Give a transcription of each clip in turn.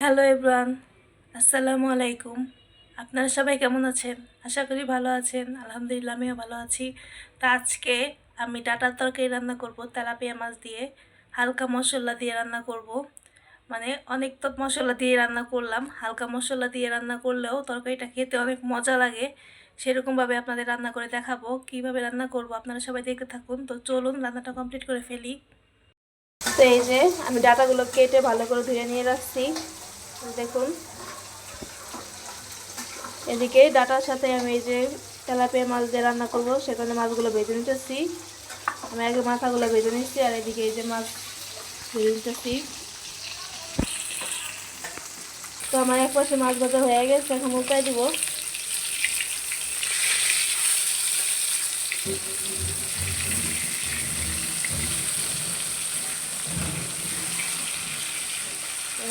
Hello everyone, আসসালামু আলাইকুম। আপনারা সবাই কেমন আছেন? আশা করি ভালো আছেন। আলহামদুলিল্লাহ আমিও ভালো আছি। তা আজকে আমি ডাটার তরকারি রান্না করব তেলাপিয়া মাছ দিয়ে, হালকা মশলা দিয়ে রান্না করব। মানে অনেক তো মশলা দিয়ে রান্না করলাম, হালকা মশলা দিয়ে রান্না করলেও তরকারিটা খেতে অনেক মজা লাগে। সেরকমভাবে আপনাদের রান্না করে দেখাবো। কিভাবে রান্না করব আপনারা সবাই দেখতে থাকুন। তো চলুন রান্নাটা কমপ্লিট করে ফেলি। তো এই যে আমি ডাটাগুলো কেটে ভালো করে ধুয়ে নিয়ে রাখছি, দেখুন। এদিকে ডাটার সাথে আমি এই যে তেলাপিয়া মাছ দিয়ে রান্না করব, সেখানে মাছগুলো ভেজে নিতেছি। আমি আগে মাথাগুলো ভেজে নিচ্ছি, আর এদিকে এই যে মাছ ভেজে নিতেছি। তো আমার এক পাশে মাছ ভাজা হয়ে গেছে, এখন উল্টাই দিব।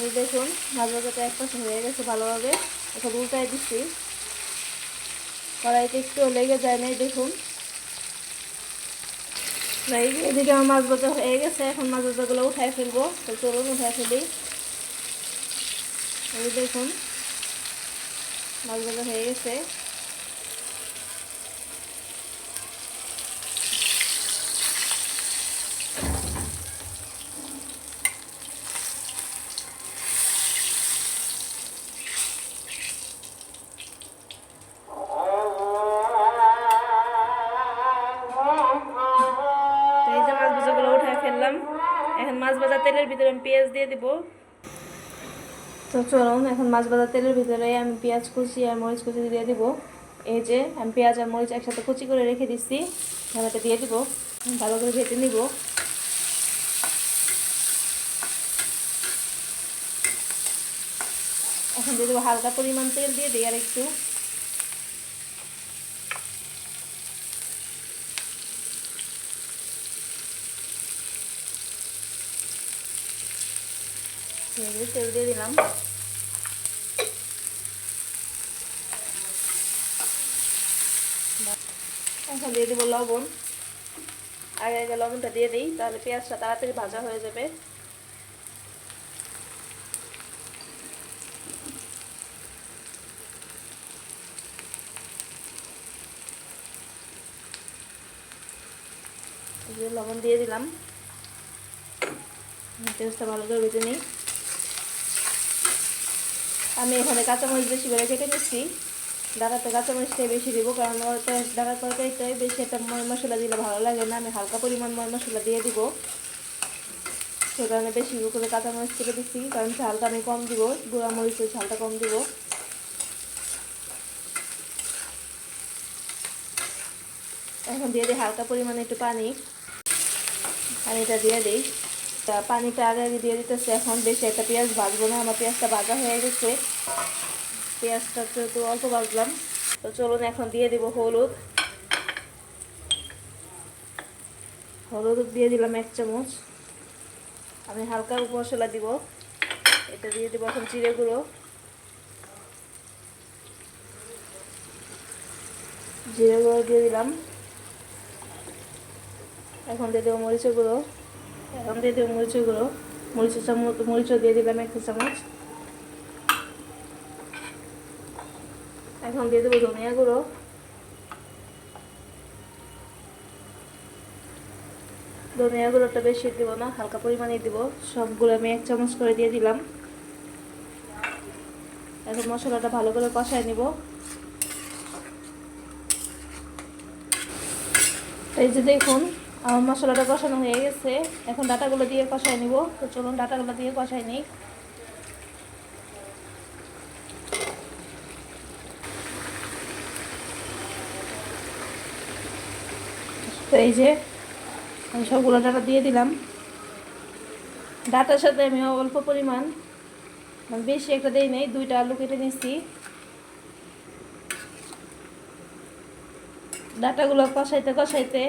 এই দেখুন মাছ ভাজাটা এক পাশে হয়ে গেছে ভালোভাবে, এখন উল্টাই দিচ্ছি। কড়াইতে একটু লেগে যায় নাই, দেখুন। এদিকে আমার মাছ ভাজা হয়ে গেছে, এখন মাছ ভাজাগুলো উঠাই ফেলবো। তো চলুন উঠাই ফেলি। এই দেখুন মাছ ভাজা হয়ে গেছে। এই যে মাছ ভাজাগুলো উঠাই ফেললাম, এখন মাছ ভাজা তেলের ভিতরে আমি পেঁয়াজ দিয়ে দিব। তো চলুন এখন মাছ ভাজা তেলের ভিতরে আমি পেঁয়াজ কুচি আর মরিচ কুচি দিয়ে দিব। এই যে আমি পেঁয়াজ আর মরিচ একসাথে কুচি করে রেখে দিচ্ছি, ঢাকাটা দিয়ে দিব, ভালো করে ভেজে নিব। এখন দিয়ে দেবো হালকা পরিমাণ তেল, দিয়ে দিই আর একটু। তেল দিয়ে দিলাম। এখন দিয়ে দেবো লবণ। আগে আগে লবণটা দিয়ে দিই, তাহলে পেঁয়াজটা তাড়াতাড়ি ভাজা হয়ে যাবে। লবণ দিয়ে দিলাম, পেঁয়াজটা ভালো করে ভেজে নিই। আমি এখানে কাঁচামরিচ বেশি করে কেটে নিচ্ছি। ডাটাতে কাঁচামরিচটাই বেশি দিব, কারণ ডাটার তরকারিটাই বেশি একটা ময় মশলা দিলে ভালো লাগে না। আমি হালকা পরিমাণ ময় মশলা দিয়ে দিব, সে কারণে বেশি করে কাঁচামরিচ কেটে দিচ্ছি, কারণ ঝালটা আমি কম দিব, গুঁড়া মরিচের ঝালটা কম দিব। এখন দিয়ে দিই হালকা পরিমাণে একটু পানি, পানিটা দিয়ে দিই। পানিটা আগে আগে দিয়ে দিতেছে। এখন বেশি একটা পেঁয়াজ ভাজবো না, আমার পেঁয়াজটা ভাজা হয়ে গেছে। পেঁয়াজটা একটু অল্প ভাজলাম। তো চলুন এখন দিয়ে দিব হলুদ। হলুদ দিয়ে দিলাম 1 চামচ। আমি হালকা মশলা দিব, এটা দিয়ে দিব এখন জিরে গুঁড়ো। জিরে গুঁড়ো দিয়ে দিলাম। এখন দিয়ে দেবো মরিচের গুঁড়ো। এখন দিয়ে দেবো মরিচের গুঁড়ো, মরিচও দিয়ে দিলাম 1 চামচ। এখন দিয়ে দেবো ধনিয়া গুঁড়ো। ধনিয়া গুঁড়োটা বেশি দিব না, হালকা পরিমাণে দিব। সবগুলো আমি 1 চামচ করে দিয়ে দিলাম। এখন মশলাটা ভালো করে কষায় নিব। এই যে দেখুন আমার মশলাটা কষানো হয়ে গেছে, এখন ডাটাগুলো দিয়ে কষায় নিব। তো চলুন ডাটাগুলো দিয়ে কষায় নিই। তো এই যে আমি সবগুলো ডাটা দিয়ে দিলাম। ডাটার সাথে আমি অল্প পরিমাণ, বেশি একটা দিই নেই, 2টা আলু কেটে নিচ্ছি। ডাটাগুলো কষাইতে কষাইতে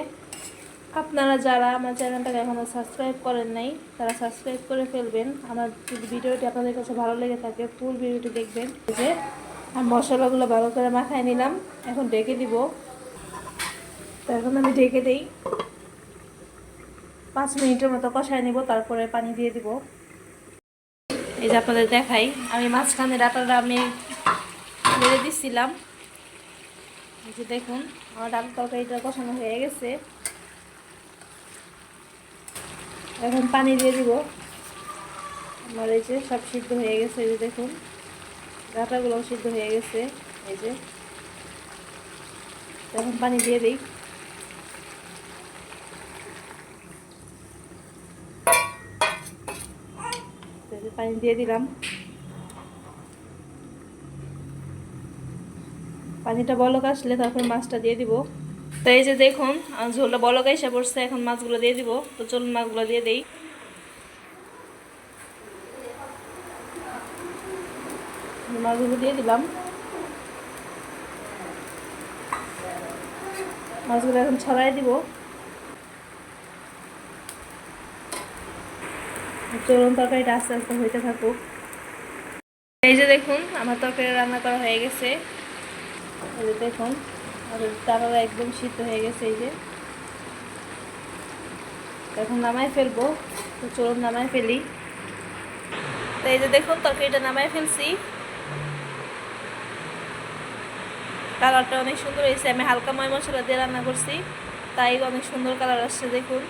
আপনারা যারা আমার চ্যানেলটাকে এখনও সাবস্ক্রাইব করেন নাই, তারা সাবস্ক্রাইব করে ফেলবেন। আমার যদি ভিডিওটি আপনাদের কাছে ভালো লেগে থাকে ফুল ভিডিওটি দেখবেন। যে আর মশলাগুলো ভালো করে মাখায় নিলাম, এখন ঢেকে দিব। তো এখন আমি ঢেকে দিই, 5 মিনিটের মতো কষায় নিব, তারপরে পানি দিয়ে দিব। এই যে আপনাদের দেখাই, আমি মাঝখানে ডাটাটা আমি মেরে দিচ্ছিলাম। এই যে দেখুন আমার ডাটার তরকারিটা কষানো হয়ে গেছে। এখন পানি দিয়ে দিব। আমার এই যে সব সিদ্ধ হয়ে গেছে, এই যে দেখুন ডাটাগুলোও সিদ্ধ হয়ে গেছে। এই যে এখন পানি দিয়ে দিই। পানি দিয়ে দিলাম। পানিটা বলক আসলে তারপর মাছটা দিয়ে দিব। তো এই যে দেখুন ঝোলটা বলক এসে পড়ছে, এখন মাছগুলো দিয়ে দিব। তো চলুন মাছগুলো দিয়ে দেই। মাছগুলো দিয়ে দিলাম। মাছগুলো এখন ছড়াই দিব। চলুন তরকারিটা আস্তে আস্তে হইতে থাকুক। এই যে দেখুন আমার তরকারি রান্না করা হয়ে গেছে। এই যে দেখুন তারা একদম সিদ্ধ হয়ে গেছে। এই যে এখন নামাই ফেলবো। তো চলুন নামাই ফেলি। তো এই যে দেখুন তরকারিটা নামাই ফেলছি। কালারটা অনেক সুন্দর হয়েছে। আমি হালকা ময় মশলা দিয়ে রান্না করছি, তাই অনেক সুন্দর কালার আসছে দেখুন।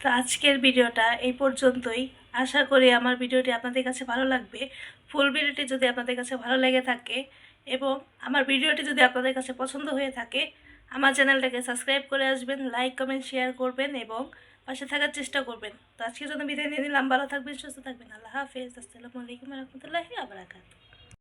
তো আজকের ভিডিওটা এই পর্যন্তই। আশা করি আমার ভিডিওটি আপনাদের কাছে ভালো লাগবে। ফুল ভিডিওটি যদি আপনাদের কাছে ভালো লেগে থাকে এবং আমার ভিডিওটি যদি আপনাদের কাছে পছন্দ হয়ে থাকে, আমার চ্যানেলটাকে সাবস্ক্রাইব করে আসবেন, লাইক কমেন্ট শেয়ার করবেন এবং পাশে থাকার চেষ্টা করবেন। তো আজকের জন্য বিদায় নিয়ে নিলাম। ভালো থাকবেন, সুস্থ থাকবেন। আল্লাহ হাফেজ। আসসালামু আলাইকুম ওয়া রাহমাতুল্লাহি ওয়া বারাকাতুহু।